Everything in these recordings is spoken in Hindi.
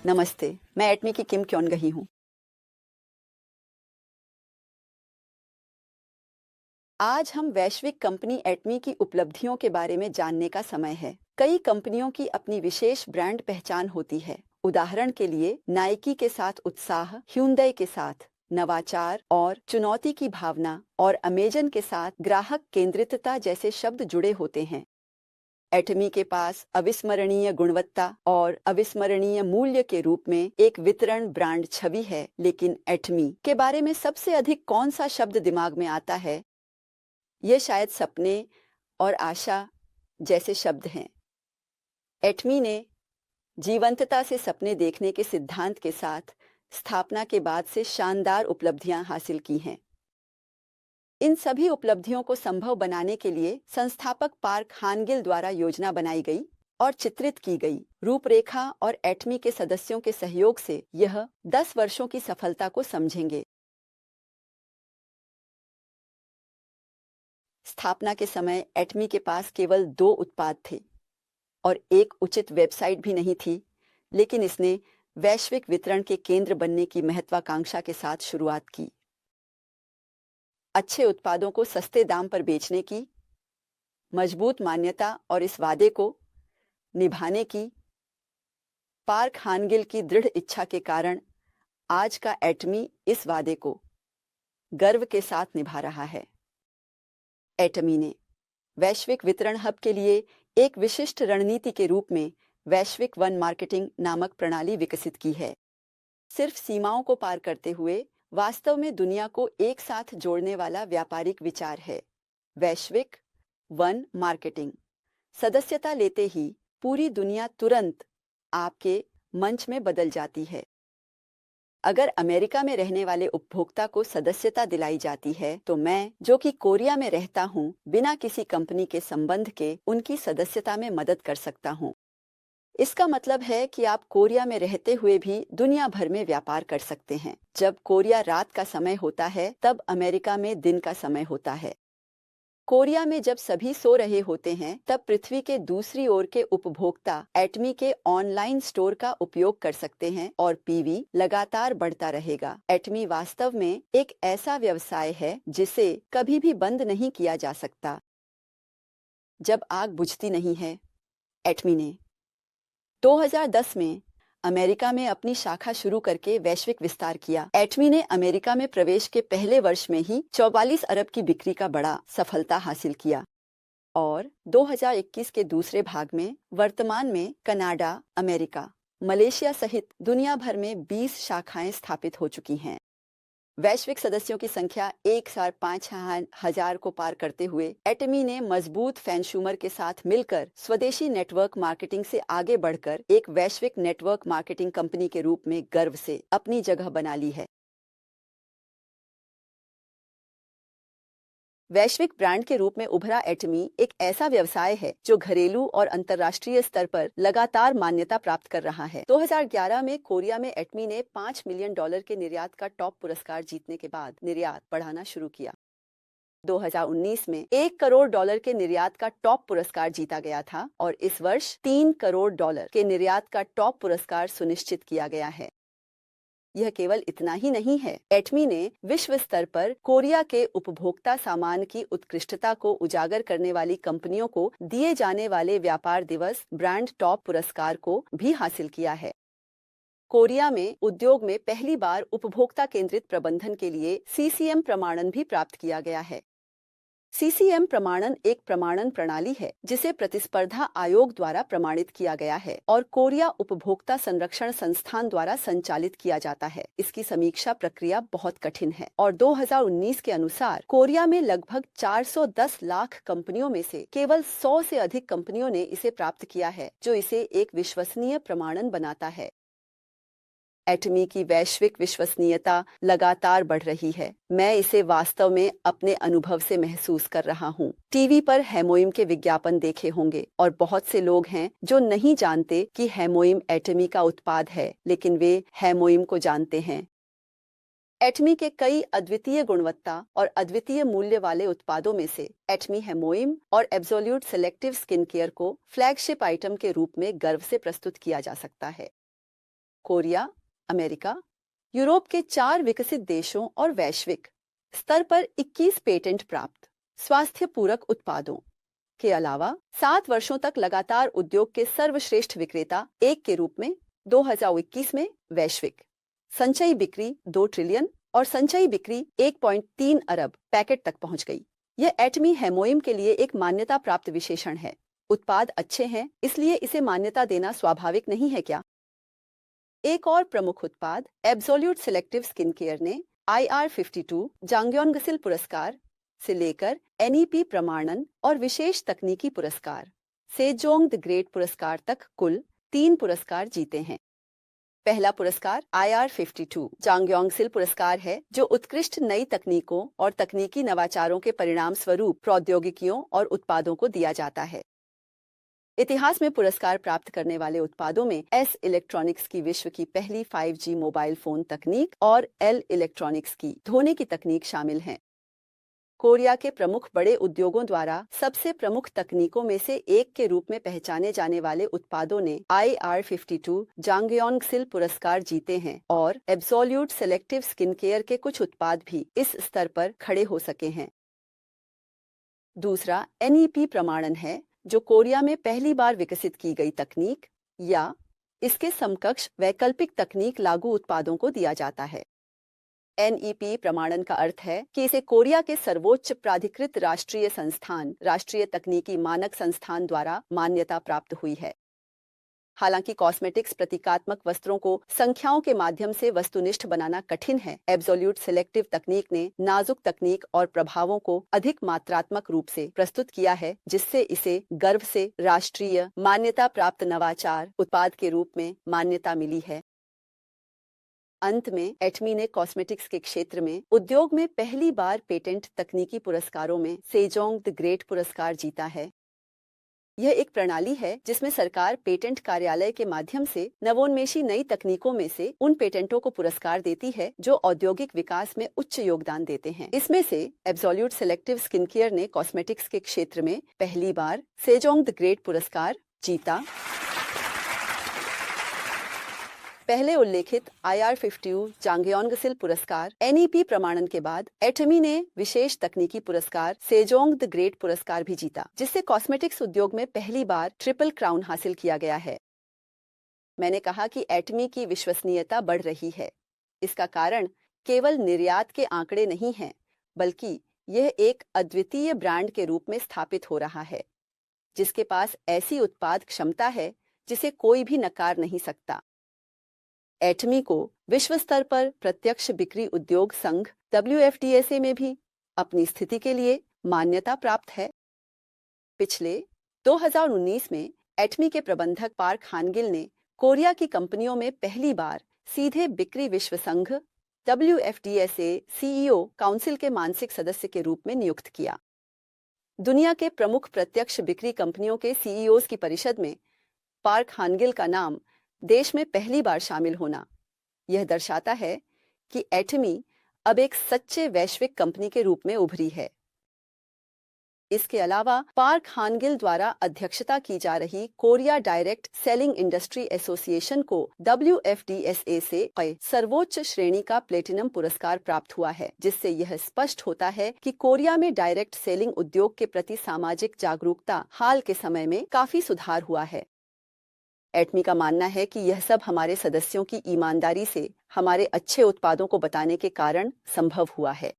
नमस्ते, मैं एटमी की किम क्योन गही हूँ। आज हम वैश्विक कंपनी एटमी की उपलब्धियों के बारे में जानने का समय है। कई कंपनियों की अपनी विशेष ब्रांड पहचान होती है। उदाहरण के लिए नाइकी के साथ उत्साह, ह्यूंडई के साथ नवाचार और चुनौती की भावना और अमेजन के साथ ग्राहक केंद्रितता जैसे शब्द जुड़े होते हैं। एटमी के पास अविस्मरणीय गुणवत्ता और अविस्मरणीय मूल्य के रूप में एक वितरण ब्रांड छवि है, लेकिन एटमी के बारे में सबसे अधिक कौन सा शब्द दिमाग में आता है? ये शायद सपने और आशा जैसे शब्द हैं। एटमी ने जीवंतता से सपने देखने के सिद्धांत के साथ स्थापना के बाद से शानदार उपलब्धियां हासिल की हैं। इन सभी उपलब्धियों को संभव बनाने के लिए संस्थापक पार्क हानगिल द्वारा योजना बनाई गई और चित्रित की गई रूपरेखा और एटमी के सदस्यों के सहयोग से यह 10 वर्षों की सफलता को समझेंगे। स्थापना के समय एटमी के पास केवल 2 उत्पाद थे और एक उचित वेबसाइट भी नहीं थी, लेकिन इसने वैश्विक वितरण के केंद्र बनने की महत्वाकांक्षा के साथ शुरुआत की। अच्छे उत्पादों को सस्ते दाम पर बेचने की मजबूत मान्यता और इस वादे को निभाने की पार्क हानगिल की दृढ़ इच्छा के कारण आज का एटमी इस वादे को गर्व के साथ निभा रहा है। एटमी ने वैश्विक वितरण हब के लिए एक विशिष्ट रणनीति के रूप में वैश्विक वन मार्केटिंग नामक प्रणाली विकसित की है। सिर्फ सीमाओं को पार करते हुए वास्तव में दुनिया को एक साथ जोड़ने वाला व्यापारिक विचार है। वैश्विक वन मार्केटिंग सदस्यता लेते ही पूरी दुनिया तुरंत आपके मंच में बदल जाती है। अगर अमेरिका में रहने वाले उपभोक्ता को सदस्यता दिलाई जाती है, तो मैं, जो कि कोरिया में रहता हूँ, बिना किसी कंपनी के संबंध के उनकी सदस्यता में मदद कर सकता हूँ। इसका मतलब है कि आप कोरिया में रहते हुए भी दुनिया भर में व्यापार कर सकते हैं। जब कोरिया रात का समय होता है, तब अमेरिका में दिन का समय होता है। कोरिया में जब सभी सो रहे होते हैं, तब पृथ्वी के दूसरी ओर के उपभोक्ता एटमी के ऑनलाइन स्टोर का उपयोग कर सकते हैं और पीवी लगातार बढ़ता रहेगा। एटमी वास्तव में एक ऐसा व्यवसाय है जिसे कभी भी बंद नहीं किया जा सकता। जब आग बुझती नहीं है। एटमी ने 2010 में अमेरिका में अपनी शाखा शुरू करके वैश्विक विस्तार किया। एटमी ने अमेरिका में प्रवेश के पहले वर्ष में ही 44 अरब की बिक्री का बड़ा सफलता हासिल किया और 2021 के दूसरे भाग में वर्तमान में कनाडा, अमेरिका, मलेशिया सहित दुनिया भर में 20 शाखाएं स्थापित हो चुकी हैं। वैश्विक सदस्यों की संख्या 1,05,000 को पार करते हुए एटमी ने मजबूत फैंशूमर के साथ मिलकर स्वदेशी नेटवर्क मार्केटिंग से आगे बढ़कर एक वैश्विक नेटवर्क मार्केटिंग कंपनी के रूप में गर्व से अपनी जगह बना ली है। वैश्विक ब्रांड के रूप में उभरा एटमी एक ऐसा व्यवसाय है जो घरेलू और अंतर्राष्ट्रीय स्तर पर लगातार मान्यता प्राप्त कर रहा है। 2011 में कोरिया में एटमी ने $5 मिलियन के निर्यात का टॉप पुरस्कार जीतने के बाद निर्यात बढ़ाना शुरू किया। 2019 में $1 करोड़ के निर्यात का टॉप पुरस्कार जीता गया था और इस वर्ष $3 करोड़ के निर्यात का टॉप पुरस्कार सुनिश्चित किया गया है। यह केवल इतना ही नहीं है। एटमी ने विश्व स्तर पर कोरिया के उपभोक्ता सामान की उत्कृष्टता को उजागर करने वाली कंपनियों को दिए जाने वाले व्यापार दिवस ब्रांड टॉप पुरस्कार को भी हासिल किया है। कोरिया में उद्योग में पहली बार उपभोक्ता केंद्रित प्रबंधन के लिए CCM प्रमाणन भी प्राप्त किया गया है। CCM प्रमाणन एक प्रमाणन प्रणाली है जिसे प्रतिस्पर्धा आयोग द्वारा प्रमाणित किया गया है और कोरिया उपभोक्ता संरक्षण संस्थान द्वारा संचालित किया जाता है। इसकी समीक्षा प्रक्रिया बहुत कठिन है और 2019 के अनुसार कोरिया में लगभग 410 लाख कंपनियों में से केवल 100 से अधिक कंपनियों ने इसे प्राप्त किया है, जो इसे एक विश्वसनीय प्रमाणन बनाता है। एटमी की वैश्विक विश्वसनीयता लगातार बढ़ रही है। मैं इसे वास्तव में अपने अनुभव से महसूस कर रहा हूँ। टीवी पर हेमोइम के विज्ञापन देखे होंगे और बहुत से लोग हैं जो नहीं जानते कि हेमोइम एटमी का उत्पाद है, लेकिन वे हेमोइम को जानते हैं। एटमी के कई अद्वितीय गुणवत्ता और अद्वितीय मूल्य वाले उत्पादों में से एटमी हेमोइम और एब्सोल्यूट सेलेक्टिव स्किन केयर को फ्लैगशिप आइटम के रूप में गर्व से प्रस्तुत किया जा सकता है। कोरिया, अमेरिका, यूरोप के 4 विकसित देशों और वैश्विक स्तर पर 21 पेटेंट प्राप्त स्वास्थ्य पूरक उत्पादों के अलावा 7 वर्षों तक लगातार उद्योग के सर्वश्रेष्ठ विक्रेता 1 के रूप में 2021 में वैश्विक संचयी बिक्री 2 ट्रिलियन और संचयी बिक्री 1.3 अरब पैकेट तक पहुंच गई। यह एटमी हेमोइम के लिए एक मान्यता प्राप्त विशेषण है। उत्पाद अच्छे हैं, इसलिए इसे मान्यता देना स्वाभाविक नहीं है क्या? एक और प्रमुख उत्पाद एब्सोल्यूट सिलेक्टिव स्किन केयर ने IR52 जांग्योनगसिल पुरस्कार से लेकर NEP प्रमाणन और विशेष तकनीकी पुरस्कार सेजोंग द ग्रेट पुरस्कार तक कुल 3 पुरस्कार जीते हैं। पहला पुरस्कार IR52 जांग्योंगसिल पुरस्कार है, जो उत्कृष्ट नई तकनीकों और तकनीकी नवाचारों के परिणाम स्वरूप प्रौद्योगिकियों और उत्पादों को दिया जाता है। इतिहास में पुरस्कार प्राप्त करने वाले उत्पादों में एस इलेक्ट्रॉनिक्स की विश्व की पहली 5G मोबाइल फोन तकनीक और एल इलेक्ट्रॉनिक्स की धोने की तकनीक शामिल हैं। कोरिया के प्रमुख बड़े उद्योगों द्वारा सबसे प्रमुख तकनीकों में से एक के रूप में पहचाने जाने वाले उत्पादों ने IR52 जांग्योनगसिल पुरस्कार जीते हैं और एब्सोल्यूट सेलेक्टिव स्किन केयर के कुछ उत्पाद भी इस स्तर पर खड़े हो सके हैं। दूसरा NEP प्रमाणन है, जो कोरिया में पहली बार विकसित की गई तकनीक या इसके समकक्ष वैकल्पिक तकनीक लागू उत्पादों को दिया जाता है। NEP प्रमाणन का अर्थ है कि इसे कोरिया के सर्वोच्च प्राधिकृत राष्ट्रीय संस्थान राष्ट्रीय तकनीकी मानक संस्थान द्वारा मान्यता प्राप्त हुई है। हालांकि कॉस्मेटिक्स प्रतीकात्मक वस्त्रों को संख्याओं के माध्यम से वस्तुनिष्ठ बनाना कठिन है, एब्सोल्यूट सिलेक्टिव तकनीक ने नाजुक तकनीक और प्रभावों को अधिक मात्रात्मक रूप से प्रस्तुत किया है, जिससे इसे गर्व से राष्ट्रीय मान्यता प्राप्त नवाचार उत्पाद के रूप में मान्यता मिली है। अंत में एटमी ने कॉस्मेटिक्स के क्षेत्र में उद्योग में पहली बार पेटेंट तकनीकी पुरस्कारों में सेजोंग द ग्रेट पुरस्कार जीता है। यह एक प्रणाली है जिसमें सरकार पेटेंट कार्यालय के माध्यम से नवोन्मेषी नई तकनीकों में से उन पेटेंटों को पुरस्कार देती है जो औद्योगिक विकास में उच्च योगदान देते हैं। इसमें से एब्सोल्यूट सेलेक्टिव स्किन केयर ने कॉस्मेटिक्स के क्षेत्र में पहली बार सेजोंग द ग्रेट पुरस्कार जीता। पहले उल्लेखित IR52 जांग्योनगसिल पुरस्कार NEP प्रमाणन के बाद एटमी ने विशेष तकनीकी पुरस्कार सेजोंग द ग्रेट पुरस्कार भी जीता, जिससे कॉस्मेटिक्स उद्योग में पहली बार ट्रिपल क्राउन हासिल किया गया है। मैंने कहा कि एटमी की विश्वसनीयता बढ़ रही है। इसका कारण केवल निर्यात के आंकड़े नहीं हैं, बल्कि यह एक अद्वितीय ब्रांड के रूप में स्थापित हो रहा है, जिसके पास ऐसी उत्पाद क्षमता है जिसे कोई भी नकार नहीं सकता। एटमी को विश्व स्तर पर प्रत्यक्ष बिक्री उद्योग संघ WFDSA में भी अपनी स्थिति के लिए मान्यता प्राप्त है। पिछले 2019 में एटमी के प्रबंधक पार्क हानगिल ने कोरिया की कंपनियों में पहली बार सीधे बिक्री विश्व संघ WFDSA CEO काउंसिल के मानसिक सदस्य के रूप में नियुक्त किया। दुनिया के प्रमुख प्रत्यक्ष बिक्री कंपनियों के CEOs की परिषद में पार्क हानगिल का नाम देश में पहली बार शामिल होना यह दर्शाता है कि एटमी अब एक सच्चे वैश्विक कंपनी के रूप में उभरी है। इसके अलावा पार्क हानगिल द्वारा अध्यक्षता की जा रही Korea direct selling industry association को WFDSA से सर्वोच्च श्रेणी का प्लेटिनम पुरस्कार प्राप्त हुआ है, जिससे यह स्पष्ट होता है कि कोरिया में डायरेक्ट सेलिंग उद्योग के प्रति सामाजिक जागरूकता हाल के समय में काफी सुधार हुआ है। एटमी का मानना है कि यह सब हमारे सदस्यों की ईमानदारी से हमारे अच्छे उत्पादों को बताने के कारण संभव हुआ है।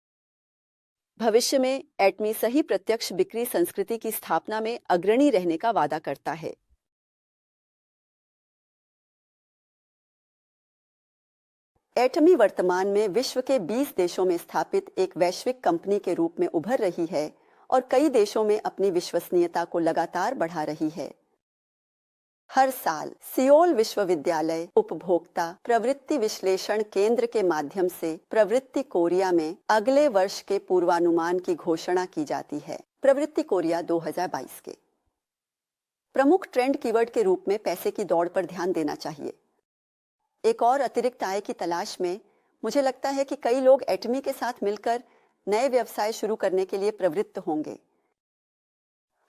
भविष्य में एटमी सही प्रत्यक्ष बिक्री संस्कृति की स्थापना में अग्रणी रहने का वादा करता है। एटमी वर्तमान में विश्व के 20 देशों में स्थापित एक वैश्विक कंपनी के रूप में उभर रही है और कई देशों में अपनी विश्वसनीयता को लगातार बढ़ा रही है। हर साल सियोल विश्वविद्यालय उपभोक्ता प्रवृत्ति विश्लेषण केंद्र के माध्यम से प्रवृत्ति कोरिया में अगले वर्ष के पूर्वानुमान की घोषणा की जाती है। प्रवृत्ति कोरिया 2022 के प्रमुख ट्रेंड कीवर्ड के रूप में पैसे की दौड़ पर ध्यान देना चाहिए। एक और अतिरिक्त आय की तलाश में मुझे लगता है कि कई लोग एटमी के साथ मिलकर नए व्यवसाय शुरू करने के लिए प्रवृत्त होंगे।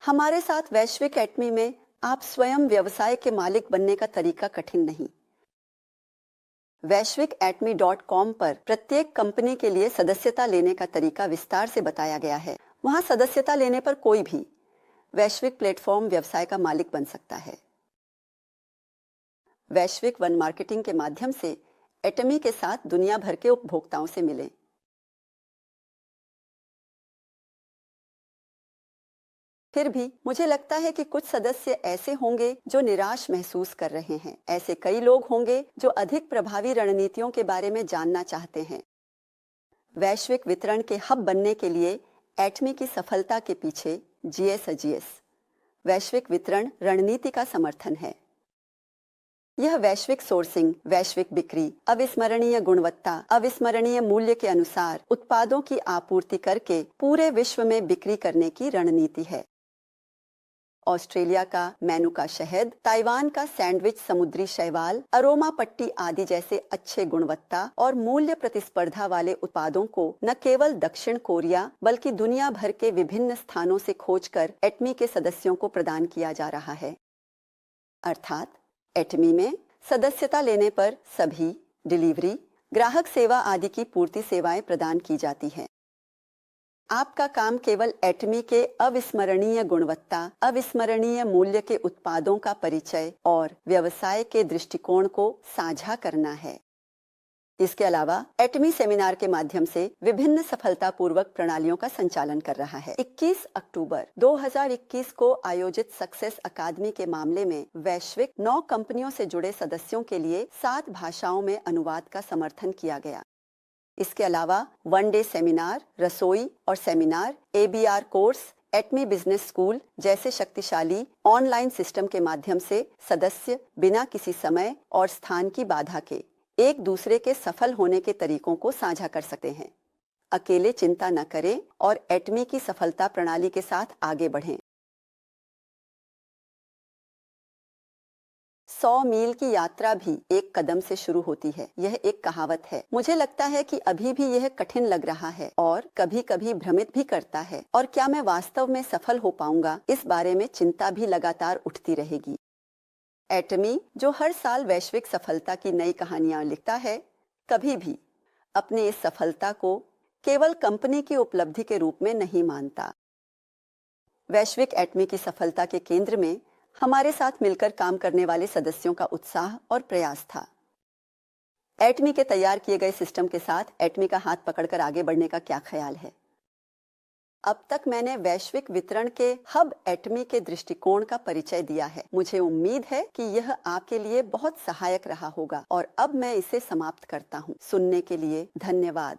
हमारे साथ वैश्विक एटमी में आप स्वयं व्यवसाय के मालिक बनने का तरीका कठिन नहीं। वैश्विक एटमी.com पर प्रत्येक कंपनी के लिए सदस्यता लेने का तरीका विस्तार से बताया गया है। वहां सदस्यता लेने पर कोई भी वैश्विक प्लेटफॉर्म व्यवसाय का मालिक बन सकता है। वैश्विक वन मार्केटिंग के माध्यम से एटमी के साथ दुनिया भर के उपभोक्ताओं से मिलें। फिर भी मुझे लगता है कि कुछ सदस्य ऐसे होंगे जो निराश महसूस कर रहे हैं। ऐसे कई लोग होंगे जो अधिक प्रभावी रणनीतियों के बारे में जानना चाहते हैं। वैश्विक वितरण के हब बनने के लिए एटमी की सफलता के पीछे GSAGS वैश्विक वितरण रणनीति का समर्थन है। यह वैश्विक सोर्सिंग, वैश्विक बिक्री, अविस्मरणीय गुणवत्ता, अविस्मरणीय मूल्य के अनुसार उत्पादों की आपूर्ति करके पूरे विश्व में बिक्री करने की रणनीति है। ऑस्ट्रेलिया का मेनुका शहद, ताइवान का सैंडविच समुद्री शैवाल, अरोमा पट्टी आदि जैसे अच्छे गुणवत्ता और मूल्य प्रतिस्पर्धा वाले उत्पादों को न केवल दक्षिण कोरिया बल्कि दुनिया भर के विभिन्न स्थानों से खोजकर एटमी के सदस्यों को प्रदान किया जा रहा है। अर्थात एटमी में सदस्यता लेने पर सभी डिलीवरी, ग्राहक सेवा आदि की पूर्ति सेवाएं प्रदान की जाती हैं। आपका काम केवल एटमी के अविस्मरणीय गुणवत्ता, अविस्मरणीय मूल्य के उत्पादों का परिचय और व्यवसाय के दृष्टिकोण को साझा करना है। इसके अलावा एटमी सेमिनार के माध्यम से विभिन्न सफलतापूर्वक प्रणालियों का संचालन कर रहा है। 21 अक्टूबर 2021 को आयोजित सक्सेस अकादमी के मामले में वैश्विक 9 कंपनियों से जुड़े सदस्यों के लिए 7 भाषाओं में अनुवाद का समर्थन किया गया। इसके अलावा वन डे सेमिनार, रसोई और seminar, ABR course, Atomy business school जैसे शक्तिशाली ऑनलाइन सिस्टम के माध्यम से सदस्य बिना किसी समय और स्थान की बाधा के एक दूसरे के सफल होने के तरीकों को साझा कर सकते हैं। अकेले चिंता न करें और एटमी की सफलता प्रणाली के साथ आगे बढ़ें। 100 मील की यात्रा भी एक कदम से शुरू होती है, यह एक कहावत है। मुझे लगता है कि अभी भी यह कठिन लग रहा है और कभी-कभी भ्रमित भी करता है, और क्या मैं वास्तव में सफल हो पाऊंगा, इस बारे में चिंता भी लगातार उठती रहेगी। एटमी, जो हर साल वैश्विक सफलता की नई कहानियां लिखता है, कभी भी अपनी इस सफलता को केवल कंपनी की उपलब्धि के रूप में नहीं मानता। वैश्विक एटमी की सफलता के केंद्र में हमारे साथ मिलकर काम करने वाले सदस्यों का उत्साह और प्रयास था। एटमी के तैयार किए गए सिस्टम के साथ एटमी का हाथ पकड़कर आगे बढ़ने का क्या ख्याल है? अब तक मैंने वैश्विक वितरण के हब एटमी के दृष्टिकोण का परिचय दिया है। मुझे उम्मीद है कि यह आपके लिए बहुत सहायक रहा होगा और अब मैं इसे समाप्त करता हूँ। सुनने के लिए धन्यवाद।